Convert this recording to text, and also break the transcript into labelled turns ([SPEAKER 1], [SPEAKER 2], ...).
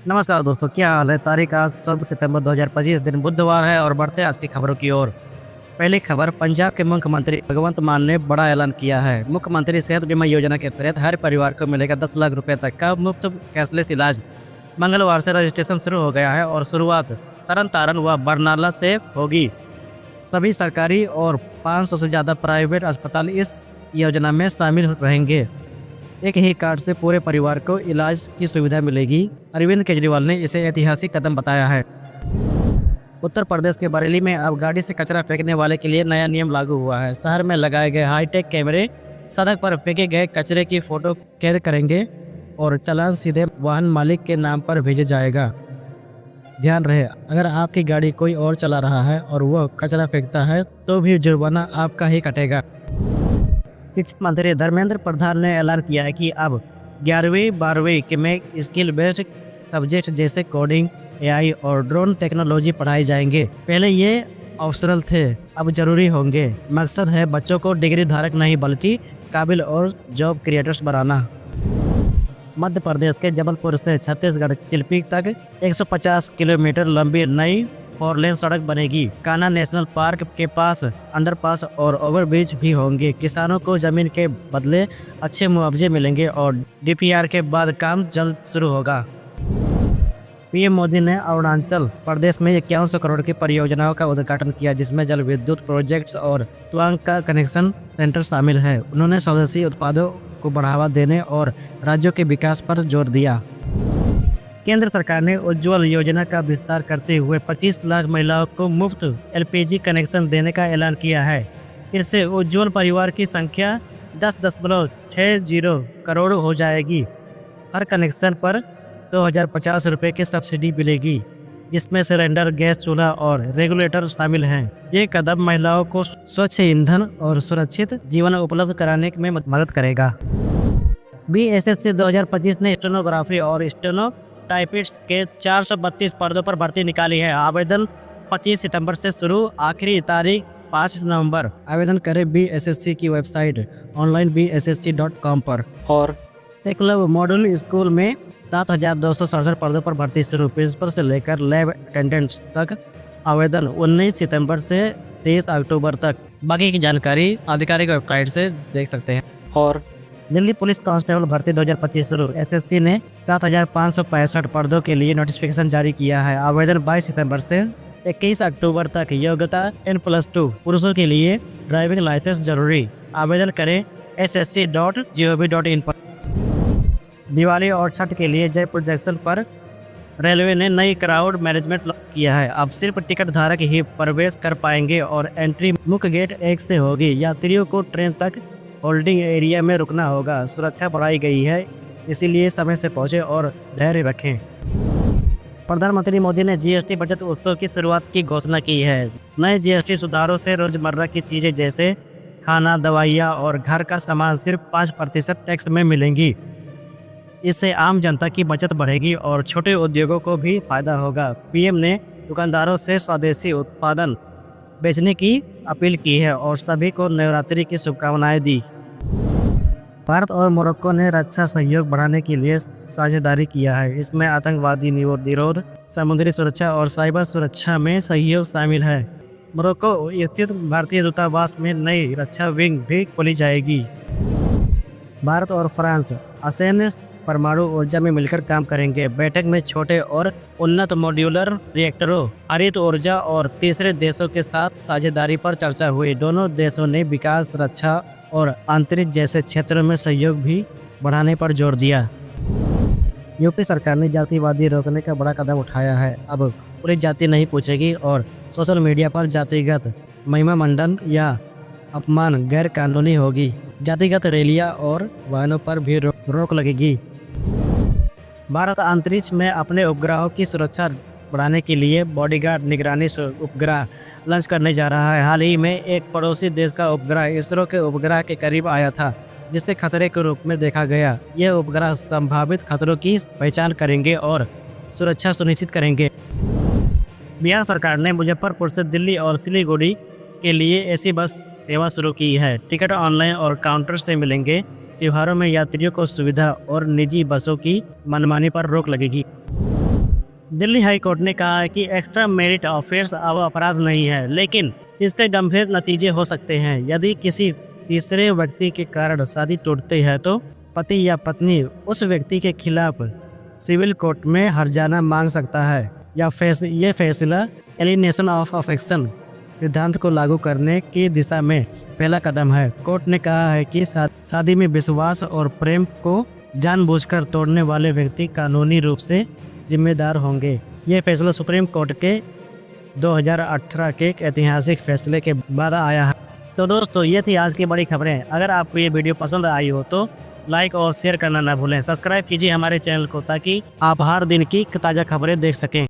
[SPEAKER 1] नमस्कार दोस्तों, क्या हाल है। तारीख आज 14 सितंबर 2025 दिन बुधवार है और बढ़ते हैं आज की खबरों की ओर। पहली खबर, पंजाब के मुख्यमंत्री भगवंत मान ने बड़ा ऐलान किया है। मुख्यमंत्री सेहत बीमा योजना के तहत हर परिवार को मिलेगा 10 लाख रुपए तक का मुफ्त कैशलेस इलाज। मंगलवार से रजिस्ट्रेशन शुरू हो गया है और शुरुआत तरन तारण व बरनाला से होगी। सभी सरकारी और 500 से ज़्यादा प्राइवेट अस्पताल इस योजना में शामिल रहेंगे। एक ही कार्ड से पूरे परिवार को इलाज की सुविधा मिलेगी। अरविंद केजरीवाल ने इसे ऐतिहासिक कदम बताया है। उत्तर प्रदेश के बरेली में अब गाड़ी से कचरा फेंकने वाले के लिए नया नियम लागू हुआ है। शहर में लगाए गए हाईटेक कैमरे सड़क पर फेंके गए कचरे की फोटो कैद करेंगे और चालान सीधे वाहन मालिक के नाम पर भेजा जाएगा। ध्यान रहे, अगर आपकी गाड़ी कोई और चला रहा है और वह कचरा फेंकता है तो भी जुर्माना आपका ही कटेगा। शिक्षा मंत्री धर्मेंद्र प्रधान ने ऐलान किया है कि अब 11वीं-12वीं में स्किल बेस्ड सब्जेक्ट जैसे कोडिंग, एआई और ड्रोन टेक्नोलॉजी पढ़ाई जाएंगे। पहले ये ऑप्शनल थे, अब जरूरी होंगे। मकसद है बच्चों को डिग्री धारक नहीं बल्कि काबिल और जॉब क्रिएटर्स बनाना। मध्य प्रदेश के जबलपुर से छत्तीसगढ़ चिल्पी तक 150 किलोमीटर लंबी नई 4 लेन सड़क बनेगी। कान्हा नेशनल पार्क के पास अंडरपास और ओवरब्रिज भी होंगे। किसानों को जमीन के बदले अच्छे मुआवजे मिलेंगे और डीपीआर के बाद काम जल्द शुरू होगा। पीएम मोदी ने अरुणाचल प्रदेश में 5100 करोड़ की परियोजनाओं का उद्घाटन किया, जिसमें जल विद्युत प्रोजेक्ट्स और तुआंग का कनेक्शन सेंटर शामिल है। उन्होंने स्वदेशी उत्पादों को बढ़ावा देने और राज्यों के विकास पर जोर दिया। केंद्र सरकार ने उज्ज्वल योजना का विस्तार करते हुए 25 लाख महिलाओं को मुफ्त एलपीजी कनेक्शन देने का ऐलान किया है। इससे उज्ज्वल परिवार की संख्या 10.60 करोड़ हो जाएगी। हर कनेक्शन पर 2050 रुपये की सब्सिडी मिलेगी, जिसमें सिलेंडर, गैस चूल्हा और रेगुलेटर शामिल हैं। ये कदम महिलाओं को स्वच्छ ईंधन और सुरक्षित जीवन उपलब्ध कराने में मदद करेगा। बीएसएससी 2025 ने स्टेनोग्राफी और स्टेनो टाइपिस्ट के 432 पदों पर भर्ती निकाली है। आवेदन 25 सितंबर से शुरू, आखिरी तारीख 5 नवंबर। आवेदन करें बीएसएससी की वेबसाइट onlinebssc.com पर। और एकलव्य मॉडल स्कूल में 7267 पदों पर भर्ती शुरू, प्रिंसिपल से लेकर लैब अटेंडेंट्स तक। आवेदन 19 सितंबर से 23 अक्टूबर तक। बाकी की जानकारी आधिकारिक वेबसाइट से देख सकते हैं। और दिल्ली पुलिस कांस्टेबल भर्ती 2025 शुरू, एसएससी ने 7565 पदों के लिए नोटिफिकेशन जारी किया है। आवेदन 22 सितंबर से 21 अक्टूबर तक। योग्यता N+2, पुरुषों के लिए ड्राइविंग लाइसेंस जरूरी। आवेदन करें ssc.gov.in पर। दिवाली और छठ के लिए जयपुर जंक्शन पर रेलवे ने नई क्राउड मैनेजमेंट लागू किया है। अब सिर्फ टिकट धारक ही प्रवेश कर पाएंगे और एंट्री मुख्य गेट 1 से होगी। यात्रियों को ट्रेन तक होल्डिंग एरिया में रुकना होगा। सुरक्षा बढ़ाई गई है, इसीलिए समय से पहुंचे और धैर्य रखें। प्रधानमंत्री मोदी ने जीएसटी बचत उत्सव की शुरुआत की घोषणा की है। नए जीएसटी सुधारों से रोजमर्रा की चीजें जैसे खाना, दवाइयाँ और घर का सामान सिर्फ 5% टैक्स में मिलेंगी। इससे आम जनता की बचत बढ़ेगी और छोटे उद्योगों को भी फायदा होगा। पीएम ने दुकानदारों से स्वदेशी उत्पादन बेचने की अपील की है और सभी को नवरात्रि की शुभकामनाएं दी। भारत और मोरक्को ने रक्षा सहयोग बढ़ाने के लिए साझेदारी किया है। इसमें आतंकवादी निरोध, समुद्री सुरक्षा और साइबर सुरक्षा में सहयोग शामिल है। मोरक्को स्थित भारतीय दूतावास में नई रक्षा विंग भी खोली जाएगी। भारत और फ्रांस आसेन परमाणु ऊर्जा में मिलकर काम करेंगे। बैठक में छोटे और उन्नत मॉड्यूलर रिएक्टरों, हरित ऊर्जा और तीसरे देशों के साथ साझेदारी पर चर्चा हुई। दोनों देशों ने विकास, रक्षा और अंतरिक्ष जैसे क्षेत्रों में सहयोग भी बढ़ाने पर जोर दिया। यूपी सरकार ने जातिवादी रोकने का बड़ा कदम उठाया है। अब पूरी जाति नहीं पूछेगी और सोशल मीडिया पर जातिगत महिमा मंडन या अपमान गैर कानूनी होगी। जातिगत रैलियां और वाहनों पर भी रोक लगेगी। भारत अंतरिक्ष में अपने उपग्रहों की सुरक्षा बढ़ाने के लिए बॉडीगार्ड निगरानी उपग्रह लॉन्च करने जा रहा है। हाल ही में एक पड़ोसी देश का उपग्रह इसरो के उपग्रह के करीब आया था, जिसे खतरे के रूप में देखा गया। यह उपग्रह संभावित खतरों की पहचान करेंगे और सुरक्षा सुनिश्चित करेंगे। बिहार सरकार ने मुजफ्फरपुर से दिल्ली और सिलीगुड़ी के लिए एसी बस सेवा शुरू की है। टिकट ऑनलाइन और काउंटर से मिलेंगे। त्योहारों में यात्रियों को सुविधा और निजी बसों की मनमानी पर रोक लगेगी। दिल्ली हाई कोर्ट ने कहा है कि एक्स्ट्रा मैरिट अफेयर्स अब अपराध नहीं है, लेकिन इसके गंभीर नतीजे हो सकते हैं। यदि किसी तीसरे व्यक्ति के कारण शादी टूटती है तो पति या पत्नी उस व्यक्ति के खिलाफ सिविल कोर्ट में हर्जाना मांग सकता है। ये फैसला एलिनेशन ऑफ अफेक्शन सिद्धांत को लागू करने की दिशा में पहला कदम है। कोर्ट ने कहा है कि शादी में विश्वास और प्रेम को जानबूझकर तोड़ने वाले व्यक्ति कानूनी रूप से जिम्मेदार होंगे। ये फैसला सुप्रीम कोर्ट के 2018 के एक ऐतिहासिक फैसले के बाद आया है। तो दोस्तों, ये थी आज की बड़ी खबरें। अगर आपको ये वीडियो पसंद आई हो तो लाइक और शेयर करना ना भूलें। सब्सक्राइब कीजिए हमारे चैनल को ताकि आप हर दिन की ताज़ा खबरें देख सकें।